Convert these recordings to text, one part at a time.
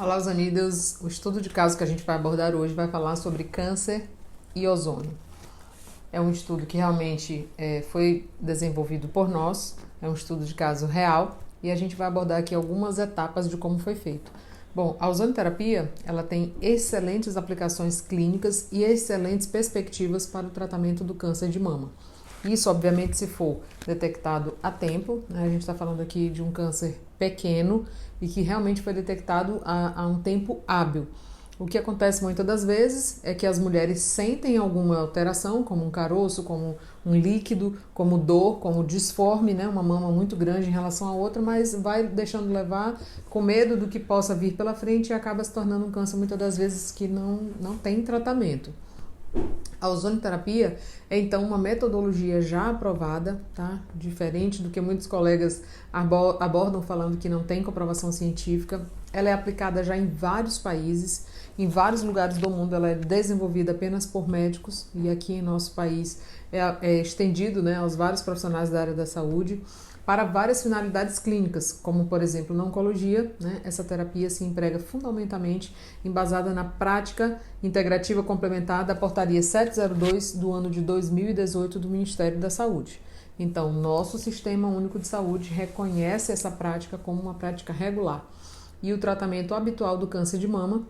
Olá, os Unidos. O estudo de caso que a gente vai abordar hoje vai falar sobre câncer e ozônio. É um estudo que realmente foi desenvolvido por nós, é um estudo de caso real e a gente vai abordar aqui algumas etapas de como foi feito. Bom, a ozonioterapia ela tem excelentes aplicações clínicas e excelentes perspectivas para o tratamento do câncer de mama. Isso, obviamente, se for detectado a tempo, né? A gente está falando aqui de um câncer pequeno e que realmente foi detectado há um tempo hábil. O que acontece muitas das vezes é que as mulheres sentem alguma alteração, como um caroço, como um líquido, como dor, como disforme, né? Uma mama muito grande em relação à outra, mas vai deixando levar com medo do que possa vir pela frente e acaba se tornando um câncer muitas das vezes que não tem tratamento. A ozonioterapia é então uma metodologia já aprovada, tá? Diferente do que muitos colegas abordam falando que não tem comprovação científica. Ela é aplicada já em vários países, em vários lugares do mundo. Ela é desenvolvida apenas por médicos e aqui em nosso país é estendido, né, aos vários profissionais da área da saúde para várias finalidades clínicas, como por exemplo na oncologia, né? Essa terapia se emprega fundamentalmente embasada na prática integrativa complementar da portaria 702 do ano de 2018 do Ministério da Saúde. Então, nosso Sistema Único de Saúde reconhece essa prática como uma prática regular. E o tratamento habitual do câncer de mama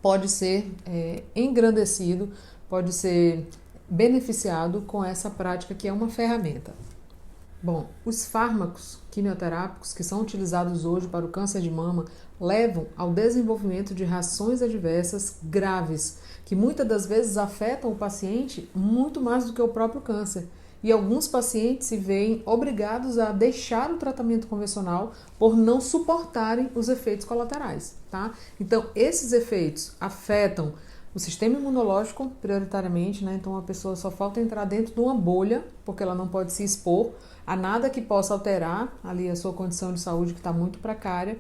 pode ser engrandecido, pode ser beneficiado com essa prática que é uma ferramenta. Bom, os fármacos quimioterápicos que são utilizados hoje para o câncer de mama levam ao desenvolvimento de reações adversas graves, que muitas das vezes afetam o paciente muito mais do que o próprio câncer. E alguns pacientes se veem obrigados a deixar o tratamento convencional por não suportarem os efeitos colaterais, tá? Então, esses efeitos afetam o sistema imunológico prioritariamente, né? Então a pessoa só falta entrar dentro de uma bolha, porque ela não pode se expor a nada que possa alterar ali a sua condição de saúde que está muito precária.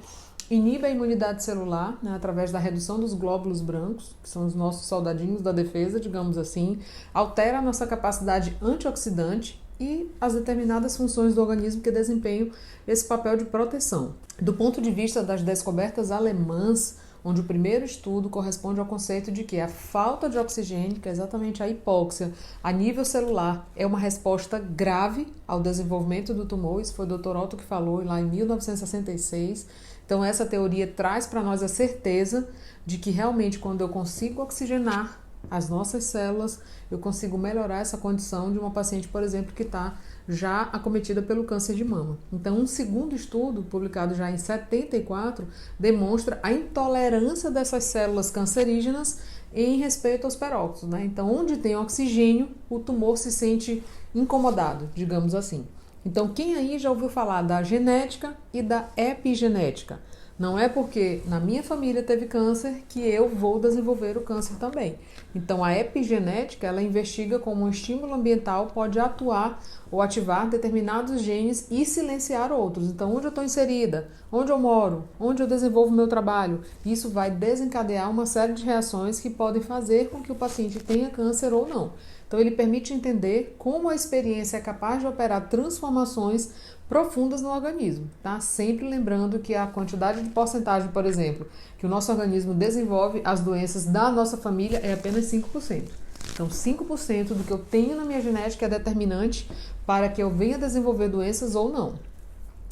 Inibe a imunidade celular, né, através da redução dos glóbulos brancos, que são os nossos soldadinhos da defesa, digamos assim, altera a nossa capacidade antioxidante e as determinadas funções do organismo que desempenham esse papel de proteção. Do ponto de vista das descobertas alemãs, onde o primeiro estudo corresponde ao conceito de que a falta de oxigênio, que é exatamente a hipóxia, a nível celular, é uma resposta grave ao desenvolvimento do tumor. Isso foi o Dr. Otto que falou lá em 1966. Então, essa teoria traz para nós a certeza de que realmente quando eu consigo oxigenar as nossas células, eu consigo melhorar essa condição de uma paciente, por exemplo, que está já acometida pelo câncer de mama. Então, um segundo estudo, publicado já em 74, demonstra a intolerância dessas células cancerígenas em respeito aos peróxidos, né? Então, onde tem oxigênio, o tumor se sente incomodado, digamos assim. Então, quem aí já ouviu falar da genética e da epigenética? Não é porque na minha família teve câncer que eu vou desenvolver o câncer também. Então, a epigenética, ela investiga como um estímulo ambiental pode atuar ou ativar determinados genes e silenciar outros. Então, onde eu estou inserida, onde eu moro, onde eu desenvolvo meu trabalho, isso vai desencadear uma série de reações que podem fazer com que o paciente tenha câncer ou não. Então, ele permite entender como a experiência é capaz de operar transformações profundas no organismo, tá? Sempre lembrando que a quantidade de porcentagem, por exemplo, que o nosso organismo desenvolve as doenças da nossa família é apenas 5%. Então, 5% do que eu tenho na minha genética é determinante para que eu venha desenvolver doenças ou não.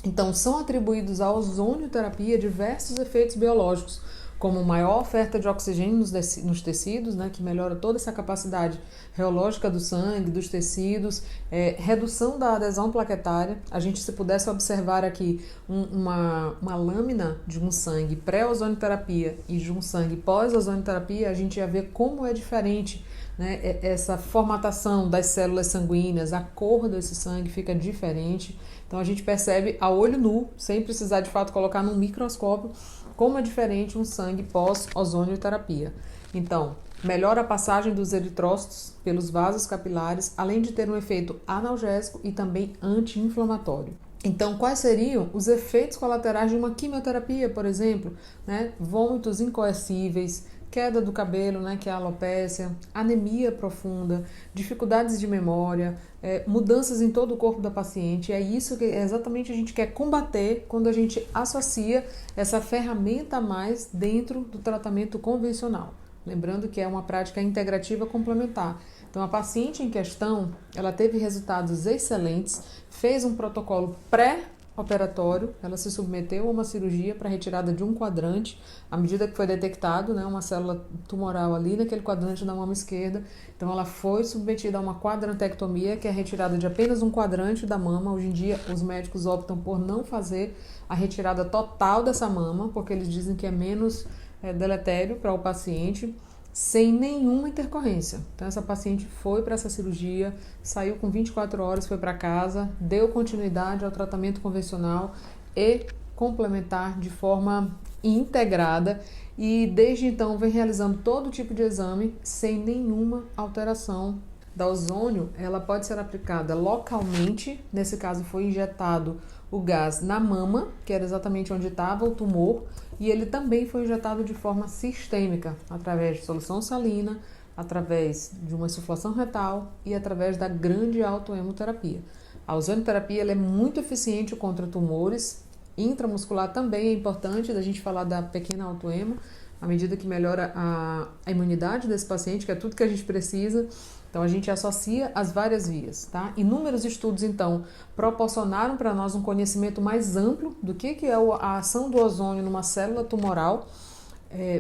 Então, são atribuídos à ozonioterapia diversos efeitos biológicos, como maior oferta de oxigênio nos tecidos, né, que melhora toda essa capacidade reológica do sangue, dos tecidos, redução da adesão plaquetária. A gente, se pudesse observar aqui uma lâmina de um sangue pré-ozonioterapia e de um sangue pós-ozonioterapia, a gente ia ver como é diferente, né, essa formatação das células sanguíneas, a cor desse sangue fica diferente. Então a gente percebe a olho nu, sem precisar de fato colocar num microscópio, como é diferente um sangue pós-ozonioterapia. Então, melhora a passagem dos eritrócitos pelos vasos capilares, além de ter um efeito analgésico e também anti-inflamatório. Então, quais seriam os efeitos colaterais de uma quimioterapia, por exemplo? Né? Vômitos incoercíveis, queda do cabelo, né, que é a alopécia, anemia profunda, dificuldades de memória, mudanças em todo o corpo da paciente. É isso que exatamente a gente quer combater quando a gente associa essa ferramenta a mais dentro do tratamento convencional. Lembrando que é uma prática integrativa complementar. Então, a paciente em questão, ela teve resultados excelentes, fez um protocolo pré-operatório, ela se submeteu a uma cirurgia para retirada de um quadrante, à medida que foi detectado, né, uma célula tumoral ali naquele quadrante da mama esquerda. Então, ela foi submetida a uma quadrantectomia, que é a retirada de apenas um quadrante da mama. Hoje em dia, os médicos optam por não fazer a retirada total dessa mama, porque eles dizem que é menos deletério para o paciente, sem nenhuma intercorrência. Então, essa paciente foi para essa cirurgia, saiu com 24 horas, foi para casa, deu continuidade ao tratamento convencional e complementar de forma integrada, e desde então vem realizando todo tipo de exame sem nenhuma alteração. Da ozônio, ela pode ser aplicada localmente, nesse caso foi injetado o gás na mama, que era exatamente onde estava o tumor, e ele também foi injetado de forma sistêmica, através de solução salina, através de uma insuflação retal e através da grande autohemoterapia. A ozonioterapia ela é muito eficiente contra tumores. Intramuscular também é importante da gente falar da pequena autohemo, à medida que melhora a imunidade desse paciente, que é tudo que a gente precisa. Então, a gente associa as várias vias, tá? Inúmeros estudos, então, proporcionaram para nós um conhecimento mais amplo do que é a ação do ozônio numa célula tumoral,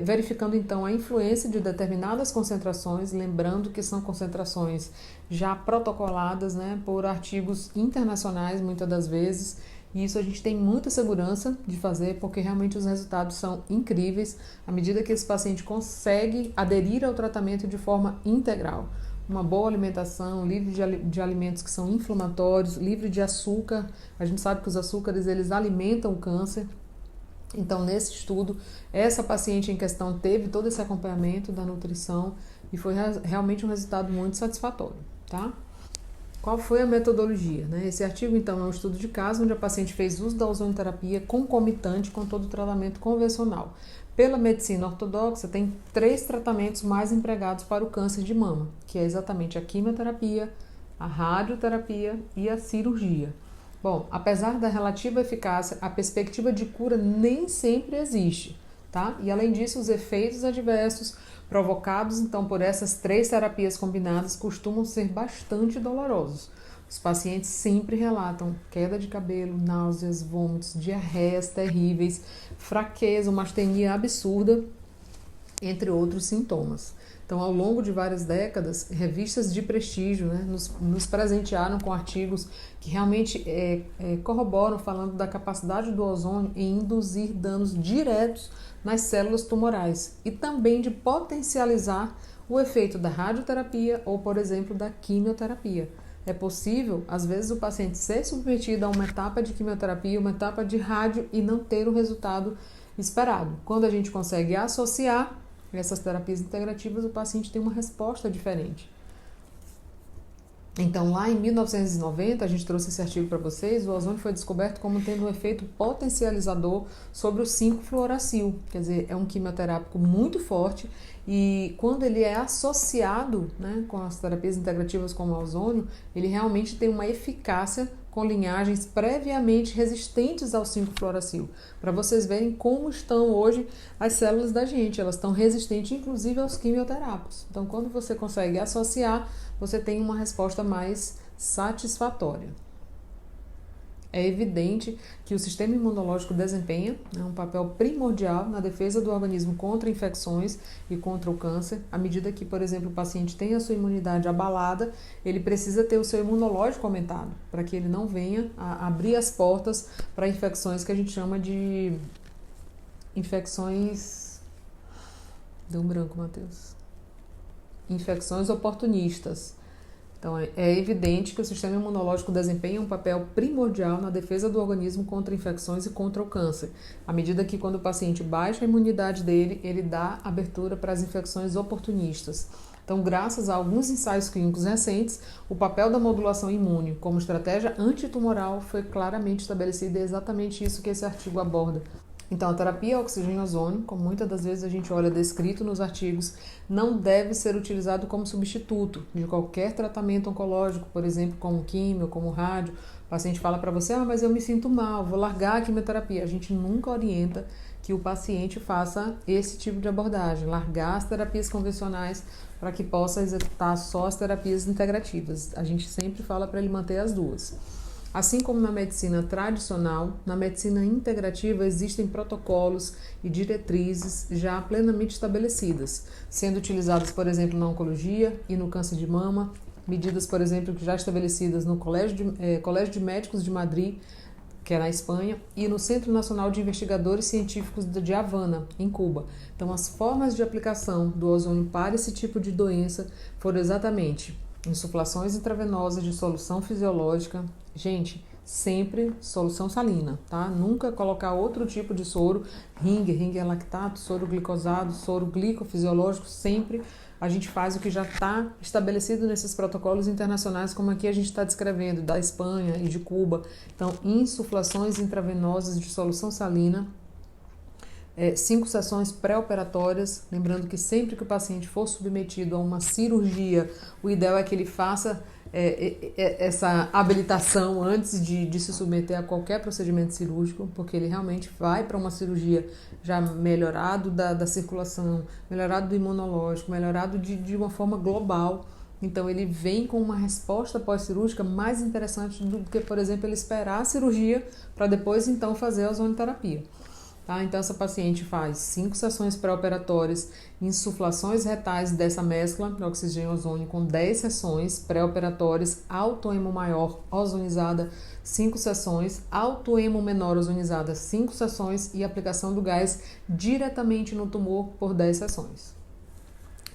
verificando, então, a influência de determinadas concentrações, lembrando que são concentrações já protocoladas, né, por artigos internacionais, muitas das vezes, e isso a gente tem muita segurança de fazer, porque realmente os resultados são incríveis, à medida que esse paciente consegue aderir ao tratamento de forma integral. Uma boa alimentação, livre de alimentos que são inflamatórios, livre de açúcar. A gente sabe que os açúcares, eles alimentam o câncer. Então, nesse estudo, essa paciente em questão teve todo esse acompanhamento da nutrição e foi realmente um resultado muito satisfatório, tá? Qual foi a metodologia, né? Esse artigo, então, é um estudo de caso onde a paciente fez uso da ozonioterapia concomitante com todo o tratamento convencional. Pela medicina ortodoxa, tem 3 tratamentos mais empregados para o câncer de mama, que é exatamente a quimioterapia, a radioterapia e a cirurgia. Bom, apesar da relativa eficácia, a perspectiva de cura nem sempre existe, tá? E além disso, os efeitos adversos provocados, então, por essas 3 terapias combinadas costumam ser bastante dolorosos. Os pacientes sempre relatam queda de cabelo, náuseas, vômitos, diarreias terríveis, fraqueza, uma astenia absurda, entre outros sintomas. Então, ao longo de várias décadas, revistas de prestígio, né, nos presentearam com artigos que realmente corroboram, falando da capacidade do ozônio em induzir danos diretos nas células tumorais e também de potencializar o efeito da radioterapia ou, por exemplo, da quimioterapia. É possível, às vezes, o paciente ser submetido a uma etapa de quimioterapia, uma etapa de rádio e não ter o resultado esperado. Quando a gente consegue associar essas terapias integrativas, o paciente tem uma resposta diferente. Então, lá em 1990, a gente trouxe esse artigo para vocês, o ozônio foi descoberto como tendo um efeito potencializador sobre o 5-fluoracil, quer dizer, é um quimioterápico muito forte e quando ele é associado, né, com as terapias integrativas como o ozônio, ele realmente tem uma eficácia com linhagens previamente resistentes ao 5-fluoracil, para vocês verem como estão hoje as células da gente, elas estão resistentes inclusive aos quimioterápicos. Então, quando você consegue associar, você tem uma resposta mais satisfatória. É evidente que o sistema imunológico desempenha, né, um papel primordial na defesa do organismo contra infecções e contra o câncer. À medida que, por exemplo, o paciente tem a sua imunidade abalada, ele precisa ter o seu imunológico aumentado, para que ele não venha a abrir as portas para infecções que a gente chama de infecções... Deu um branco, Matheus. Infecções oportunistas. Então, é evidente que o sistema imunológico desempenha um papel primordial na defesa do organismo contra infecções e contra o câncer. À medida que, quando o paciente baixa a imunidade dele, ele dá abertura para as infecções oportunistas. Então, graças a alguns ensaios clínicos recentes, o papel da modulação imune como estratégia antitumoral foi claramente estabelecido e é exatamente isso que esse artigo aborda. Então, a terapia a oxigênio e ozônio, como muitas das vezes a gente olha descrito nos artigos, não deve ser utilizado como substituto de qualquer tratamento oncológico, por exemplo, como químio, como rádio. O paciente fala para você, mas eu me sinto mal, vou largar a quimioterapia. A gente nunca orienta que o paciente faça esse tipo de abordagem, largar as terapias convencionais para que possa executar só as terapias integrativas. A gente sempre fala para ele manter as duas. Assim como na medicina tradicional, na medicina integrativa existem protocolos e diretrizes já plenamente estabelecidas, sendo utilizadas, por exemplo, na oncologia e no câncer de mama, medidas, por exemplo, que já estabelecidas no Colégio de Médicos de Madrid, que é na Espanha, e no Centro Nacional de Investigadores Científicos de Havana, em Cuba. Então, as formas de aplicação do ozônio para esse tipo de doença foram exatamente insuflações intravenosas de solução fisiológica. Gente, sempre solução salina, tá? Nunca colocar outro tipo de soro, ringue é lactato, soro glicosado, soro glicofisiológico, sempre a gente faz o que já está estabelecido nesses protocolos internacionais, como aqui a gente está descrevendo, da Espanha e de Cuba. Então, insuflações intravenosas de solução salina, 5 sessões pré-operatórias, lembrando que sempre que o paciente for submetido a uma cirurgia, o ideal é que ele faça essa habilitação antes de se submeter a qualquer procedimento cirúrgico, porque ele realmente vai para uma cirurgia já melhorado da circulação, melhorado do imunológico, melhorado de uma forma global. Então ele vem com uma resposta pós-cirúrgica mais interessante do que, por exemplo, ele esperar a cirurgia para depois então fazer a ozonoterapia. Tá? Então, essa paciente faz 5 sessões pré-operatórias, insuflações retais dessa mescla de oxigênio e ozônio com 10 sessões pré-operatórias, autoemo maior ozonizada, 5 sessões, autoemo menor ozonizada, 5 sessões e aplicação do gás diretamente no tumor por 10 sessões.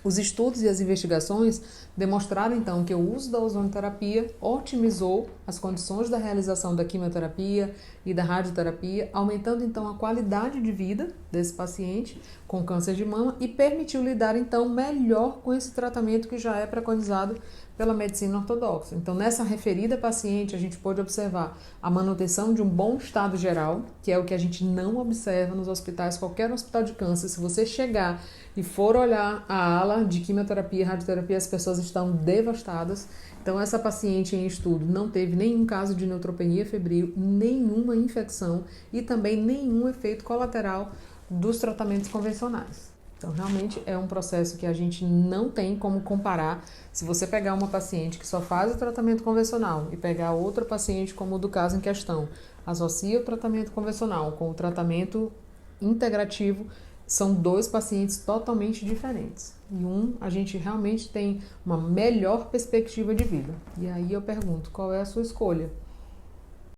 Os estudos e as investigações demonstraram, então, que o uso da ozonoterapia otimizou as condições da realização da quimioterapia e da radioterapia, aumentando, então, a qualidade de vida desse paciente com câncer de mama e permitiu lidar, então, melhor com esse tratamento que já é preconizado pela medicina ortodoxa. Então, nessa referida paciente, a gente pôde observar a manutenção de um bom estado geral, que é o que a gente não observa nos hospitais, qualquer hospital de câncer. Se você chegar e for olhar a ala de quimioterapia e radioterapia, as pessoas estão devastadas. Então, essa paciente em estudo não teve nenhum caso de neutropenia febril, nenhuma infecção e também nenhum efeito colateral dos tratamentos convencionais. Então, realmente é um processo que a gente não tem como comparar. Se você pegar uma paciente que só faz o tratamento convencional e pegar outra paciente como o do caso em questão, associa o tratamento convencional com o tratamento integrativo, são 2 pacientes totalmente diferentes. E a gente realmente tem uma melhor perspectiva de vida. E aí eu pergunto, qual é a sua escolha?